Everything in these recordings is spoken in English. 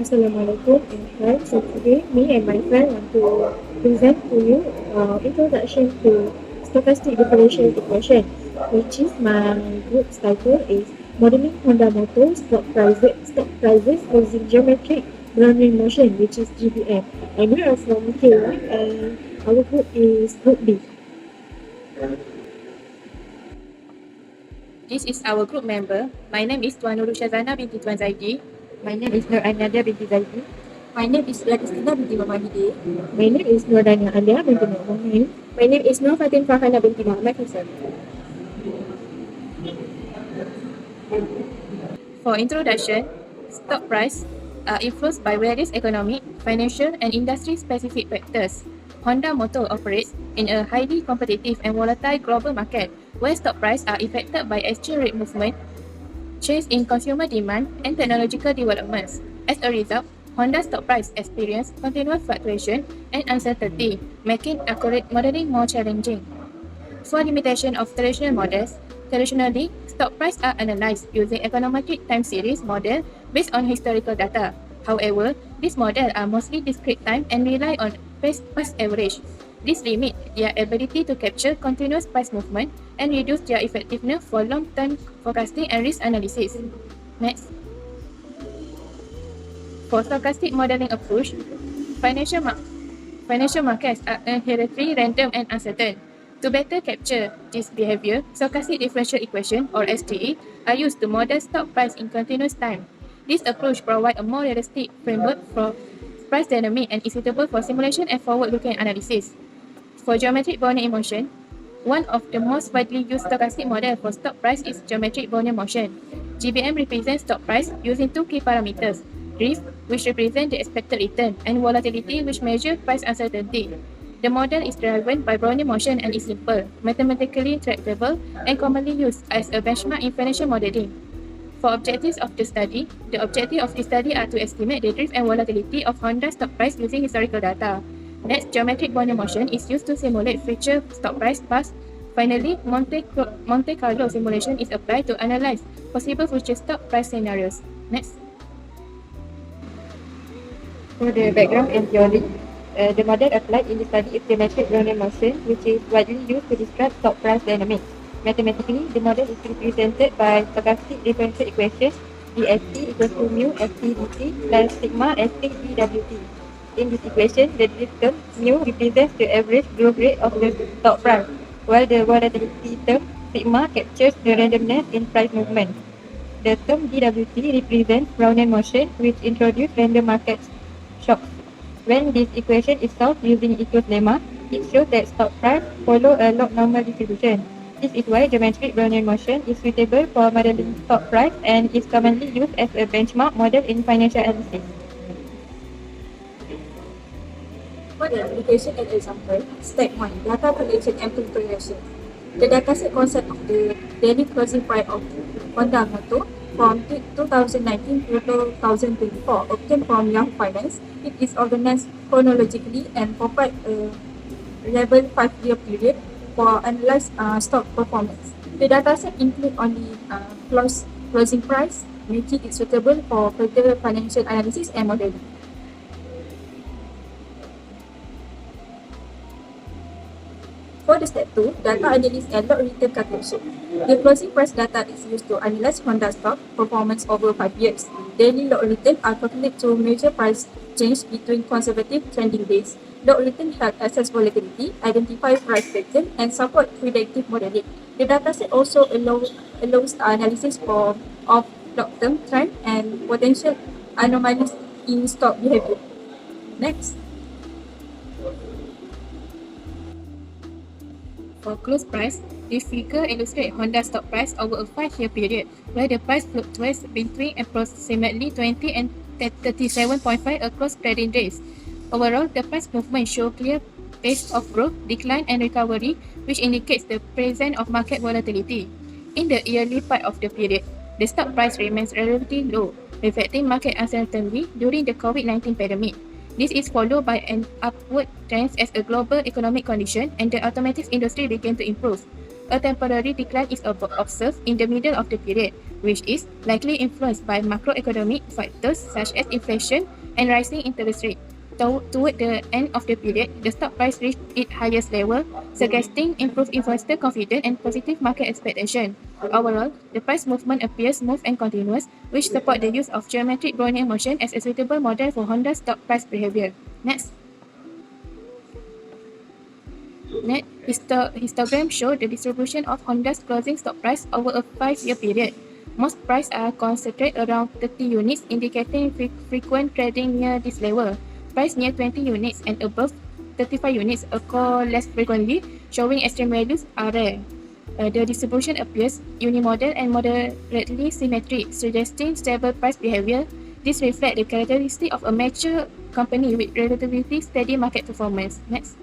Assalamualaikum and hi. So today me and my friend want to present to you introduction to stochastic differential equation, which is my group's title is modeling fundamental stock prices using geometric Brownian motion, which is GBM. And we are from K1 and our group is group B. This is our group member. My name is Tuan Nurul Shazana binti Tuan Zaidi. My name is Nur Anadia binti Zaidi. My name is Radistina binti Muhammad Hidayah. My name is Nur Dania Alia binti Muhammad. My name is Nur Fatin Farhana binti Muhammad Hassan. For introduction, stock price are influenced by various economic, financial, and industry-specific factors. Honda Motor operates in a highly competitive and volatile global market where stock prices are affected by exchange rate movement, change in consumer demand, and technological developments. As a result, Honda stock price experience continuous fluctuation and uncertainty, making accurate modeling more challenging. For limitation of traditional models, traditionally, stock prices are analyzed using econometric time series model based on historical data. However, these models are mostly discrete time and rely on past average. This limits their ability to capture continuous price movement and reduce their effectiveness for long-term forecasting and risk analysis. Next. For stochastic modeling approach, financial markets are inherently random and uncertain. To better capture this behavior, stochastic differential equation or SDE are used to model stock price in continuous time. This approach provides a more realistic framework for price dynamic and is suitable for simulation and forward-looking analysis. For geometric Brownian motion, one of the most widely used stochastic model for stock price is geometric Brownian motion. GBM represents stock price using two key parameters: drift, which represents the expected return, and volatility, which measures price uncertainty. The model is driven by Brownian motion and is simple, mathematically tractable, and commonly used as a benchmark in financial modeling. For objectives of the study, the objectives of the study are to estimate the drift and volatility of Honda stock price using historical data. Next, geometric Brownian motion is used to simulate future stock price paths. Finally, Monte Carlo simulation is applied to analyze possible future stock price scenarios. Next. For the background and theory, the model applied in the study is geometric Brownian motion, which is widely used to describe stock price dynamics. Mathematically, the model is represented by stochastic differential equation dST equals to mu ft dt plus sigma st dwt. In this equation, the drift term mu represents the average growth rate of the stock price, while the volatility term sigma captures the randomness in price movement. The term dwt represents Brownian motion, which introduces random market shocks. When this equation is solved using Ito's lemma, it shows that stock price follow a log normal distribution. This is why geometric Brownian motion is suitable for modeling stock price and is commonly used as a benchmark model in financial analysis. For the application and example, step 1, data collection and preparation. The dataset concept of the daily closing price of Honda Motor from 2019 to 2024 obtained from Yahoo Finance. It is organized chronologically and provides a reliable 5-year period for analyze stock performance. The dataset includes only closing price, making it suitable for further financial analysis and modeling. For the step 2, data analysis and log return calculation. The closing price data is used to analyze Honda stock performance over 5 years. Daily log return are calculated to measure price change between conservative trending days. Log return help assess volatility, identify price pattern, and support predictive modeling. The dataset also allows analysis of long-term trend and potential anomalies in stock behavior. Next. For close price, this figure illustrates Honda stock price over a 5-year period, where the price fluctuates between approximately 20 and 37.5 across trading days. Overall, the price movement shows clear pace of growth, decline, and recovery, which indicates the presence of market volatility. In the yearly part of the period, the stock price remains relatively low, reflecting market uncertainty during the COVID-19 pandemic. This is followed by an upward trend as a global economic condition and the automotive industry began to improve. A temporary decline is observed in the middle of the period, which is likely influenced by macroeconomic factors such as inflation and rising interest rate. Toward the end of the period, the stock price reached its highest level, suggesting improved investor confidence and positive market expectation. Overall, the price movement appears smooth and continuous, which support the use of geometric Brownian motion as a suitable model for Honda's stock price behavior. Next. Histogram show the distribution of Honda's closing stock price over a 5-year period. Most prices are concentrated around 30 units, indicating frequent trading near this level. Price near 20 units and above 35 units occur less frequently, showing extreme values are rare. The distribution appears unimodal and moderately symmetric, suggesting stable price behavior. This reflects the characteristic of a mature company with relatively steady market performance. Next.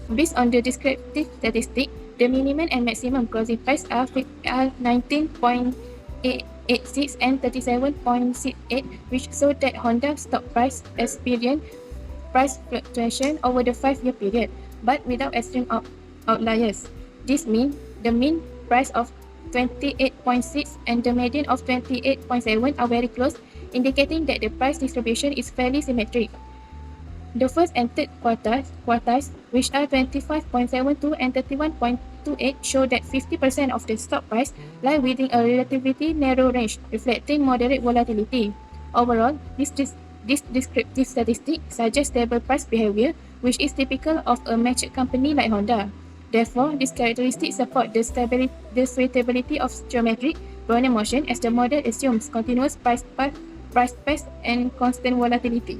Based on the descriptive statistic, the minimum and maximum closing price are 19.86 and 37.68, which show that Honda stock price experienced price fluctuation over the 5-year period, but without extreme outliers. This means the mean price of 28.6 and the median of 28.7 are very close, indicating that the price distribution is fairly symmetric. The first and third quartiles, which are 25.72 and 31.28, show that 50% of the stock price lie within a relatively narrow range, reflecting moderate volatility. Overall, this descriptive statistic suggests stable price behavior, which is typical of a mature company like Honda. Therefore, these characteristics support the suitability of geometric Brownian motion as the model assumes continuous price path and constant volatility.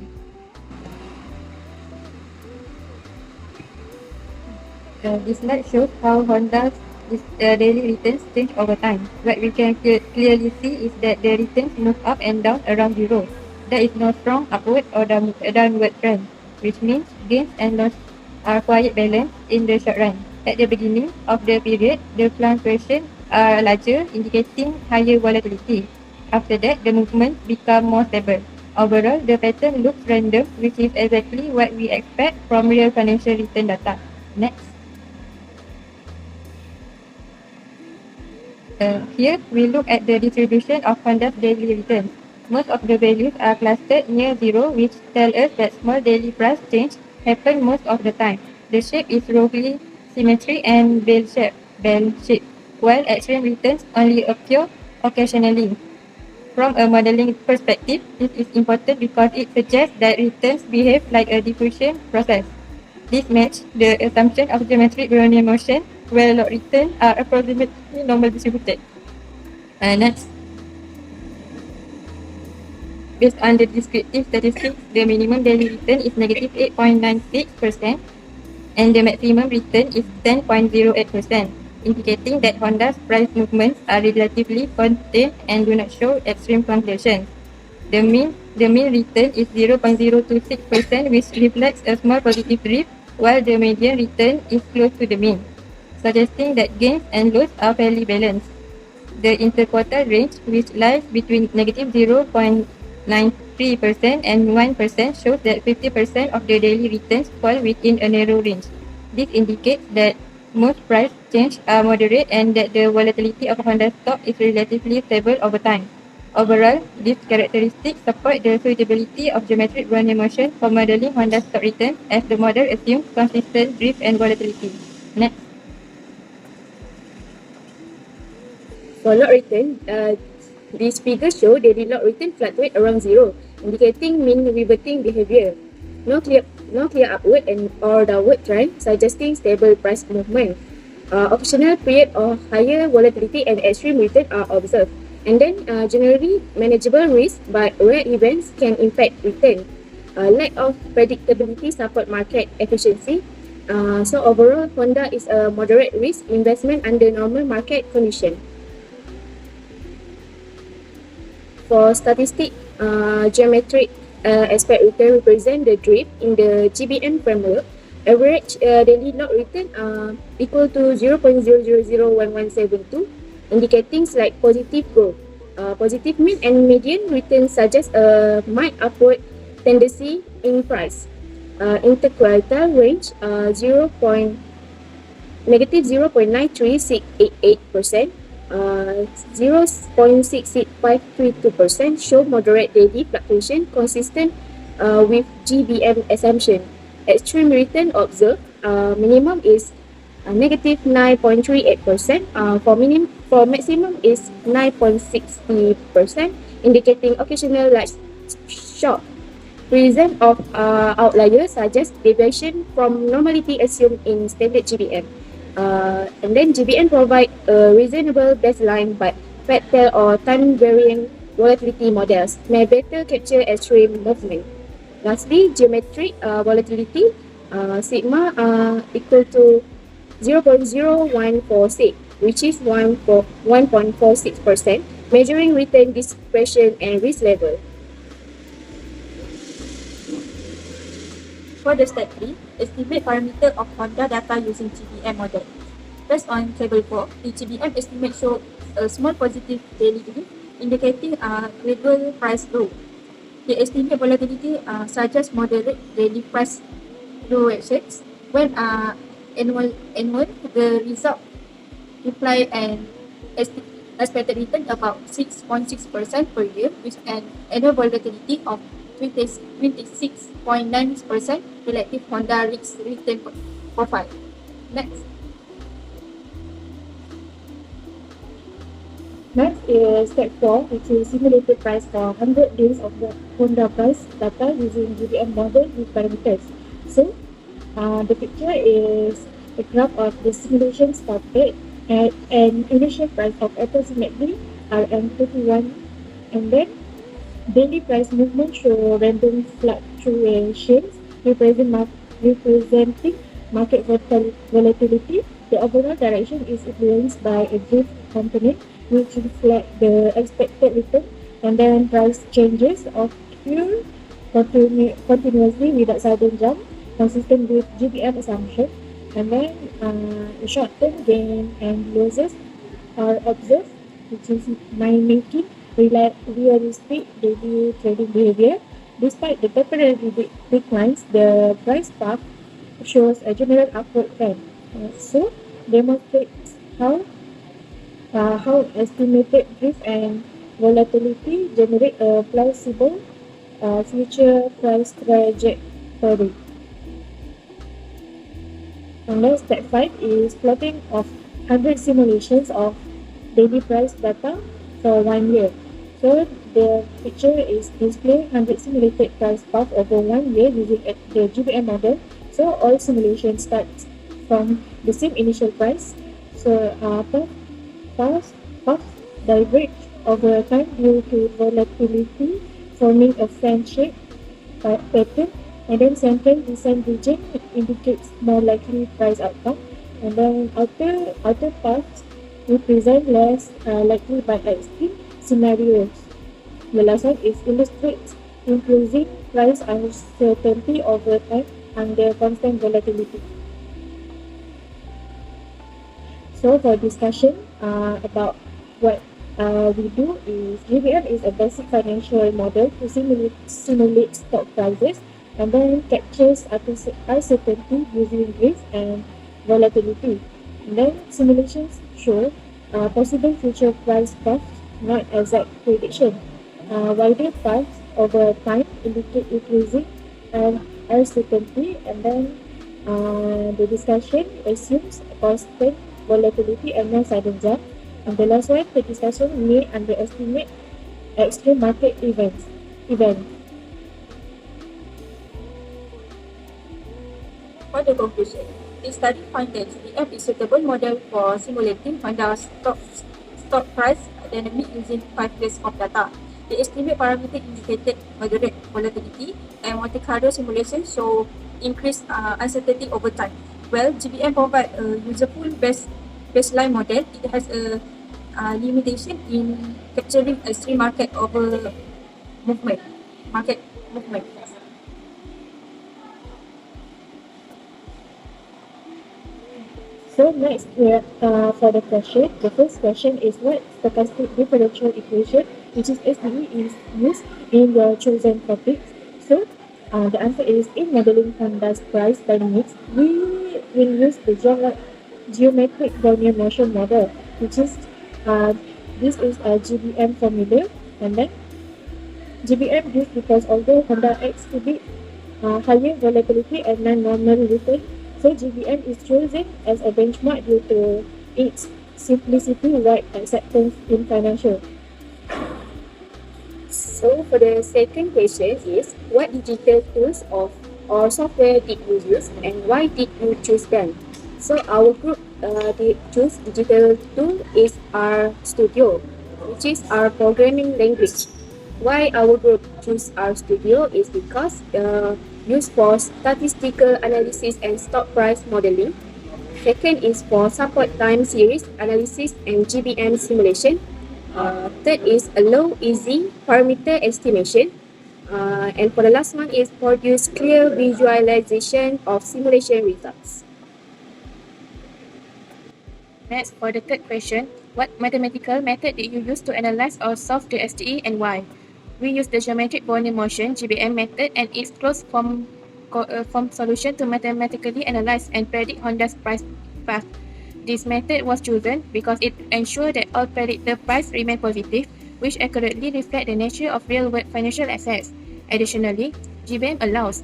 This slide shows how Honda's daily returns change over time. What we can clearly see is that the returns move up and down around zero. There is no strong upward or downward trend, which means gains and losses are quite balanced in the short run. At the beginning of the period, the fluctuations are larger, indicating higher volatility. After that, the movement becomes more stable. Overall, the pattern looks random, which is exactly what we expect from real financial return data. Next. Here, we look at the distribution of Honda's daily returns. Most of the values are clustered near zero, which tell us that small daily price change happen most of the time. The shape is roughly symmetric and bell-shaped, while extreme returns only occur occasionally. From a modeling perspective, this is important because it suggests that returns behave like a diffusion process. This matches the assumption of geometric Brownian motion, where log returns are approximately normal distributed. Next. Based on the descriptive statistics, the minimum daily return is negative 8.96% and the maximum return is 10.08%, indicating that Honda's price movements are relatively contained and do not show extreme fluctuations. The mean return is 0.026%, which reflects a small positive drift, while the median return is close to the mean, suggesting that gains and losses are fairly balanced. The interquartile range, which lies between negative 0.93% and 1%, shows that 50% of the daily returns fall within a narrow range. This indicates that most price changes are moderate and that the volatility of Honda stock is relatively stable over time. Overall, these characteristics support the suitability of geometric Brownian motion for modeling Honda stock returns, as the model assumes consistent drift and volatility. Next. For log return, these figures show daily log return fluctuate around zero, indicating mean reverting behavior. No clear upward or downward trend, suggesting stable price movement. Occasional period of higher volatility and extreme return are observed. And then generally manageable risk, but rare events can impact return. Lack of predictability support market efficiency. So overall, Honda is a moderate risk investment under normal market condition. For statistic, geometric aspect return represent the drift in the GBM framework. Average daily log return equal to 0.0001172, indicating slight positive growth. Positive mean and median return suggest a mild upward tendency in price. Interquartile range 0.0 negative 0.93688%, 0.68532% show moderate daily fluctuation consistent with GBM assumption. Extreme return observed, minimum is negative 9.38%, for maximum is 9.60%, indicating occasional large shock. Presence of outliers suggest deviation from normality assumed in standard GBM. And then GBM provide a reasonable baseline, but factor or time-varying volatility models may better capture extreme movement. Lastly, geometric volatility, sigma equal to 0.0146, which is 1.46%, measuring return dispersion and risk level. For the step 3, estimate parameter of Honda data using GBM model. Based on table 4, the GBM estimate show a small positive daily gain, indicating a gradual price growth. The estimate volatility suggests moderate daily price fluctuations. When annual, the result imply an expected return about 6.6% per year, with an annual volatility of 26.9% relative Honda risk return profile. Next. Next is step 4, which is simulated price for 100 days of the Honda price data using GBM model with parameters. So, the picture is a graph of the simulation started at an initial price of approximately RM31, and then daily price movement show random fluctuations representing market volatility. The overall direction is influenced by a drift component which reflect the expected return, and then price changes occur continuously without sudden jump, consistent with GBM assumption. And then the short-term gain and losses are observed, which is mimicking realistic daily trading behavior. Despite the temporary declines, the price path shows a general upward trend. So demonstrates how estimated drift and volatility generate a plausible future price trajectory. And then step 5 is plotting of 100 simulations of daily price data for 1 year. So the picture is display 100 simulated price path over 1 year using the GBM model. So all simulations start from the same initial price. So paths diverge over time due to volatility, forming a fan-shaped pattern. And then central descent region indicates more likely price outcome. And then outer paths represent less likely but extreme scenarios. The last one is illustrates increasing price uncertainty over time under constant volatility. So for discussion about what we do is GBM is a basic financial model to simulate stock prices and then captures uncertainty using risk and volatility. And then simulations show possible future price paths, not exact prediction. Wider paths over time indicate increasing uncertainty, and then the discussion assumes constant volatility and no sudden jump. And the last one, the discussion may underestimate extreme market events. For the conclusion, the study found that GBM is suitable model for simulating Honda stock price dynamic using 5 years of data. The estimate parameter indicated moderate volatility, and Monte Carlo simulation show increased uncertainty over time. Well, GBM provide a useful baseline model. It has a limitation in capturing extreme market movement. So next, for the question, the first question is what stochastic differential equation, which is SDE, is used in your chosen topics. So the answer is in modeling Honda's price dynamics, we will use the geometric Brownian motion model, which is this is a GBM formula, and then GBM used because although Honda X exhibit higher volatility and non-normal return, so GBM is chosen as a benchmark due to its simplicity, wide acceptance in financial. So for the second question is, what digital tools or software did you use and why did you choose them? So our group did choose digital tool is RStudio, which is our programming language. Why our group choose RStudio is because used for statistical analysis and stock price modeling. Second is for support time series analysis and GBM simulation. Third is a low easy parameter estimation. And for the last one is produce clear visualization of simulation results. Next, for the third question, what mathematical method did you use to analyze or solve the STE and why? We use the geometric Brownian motion (GBM) method and its closed form solution to mathematically analyze and predict Honda's price path. This method was chosen because it ensured that all predicted prices remain positive, which accurately reflect the nature of real-world financial assets. Additionally, GBM allows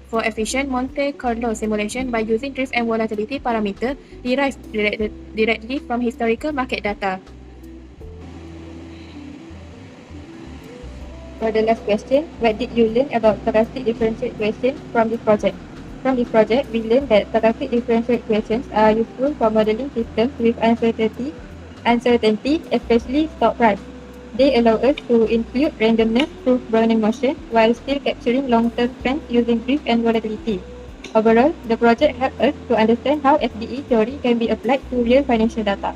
for efficient Monte Carlo simulation by using drift and volatility parameter derived directly from historical market data. For the last question, what did you learn about stochastic differential equations from this project? From this project, we learned that stochastic differential equations are useful for modeling systems with uncertainty, especially stock price. They allow us to include randomness-proof Brownian motion while still capturing long-term trends using drift and volatility. Overall, the project helped us to understand how SDE theory can be applied to real financial data.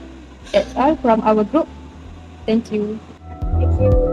That's all from our group. Thank you. Thank you.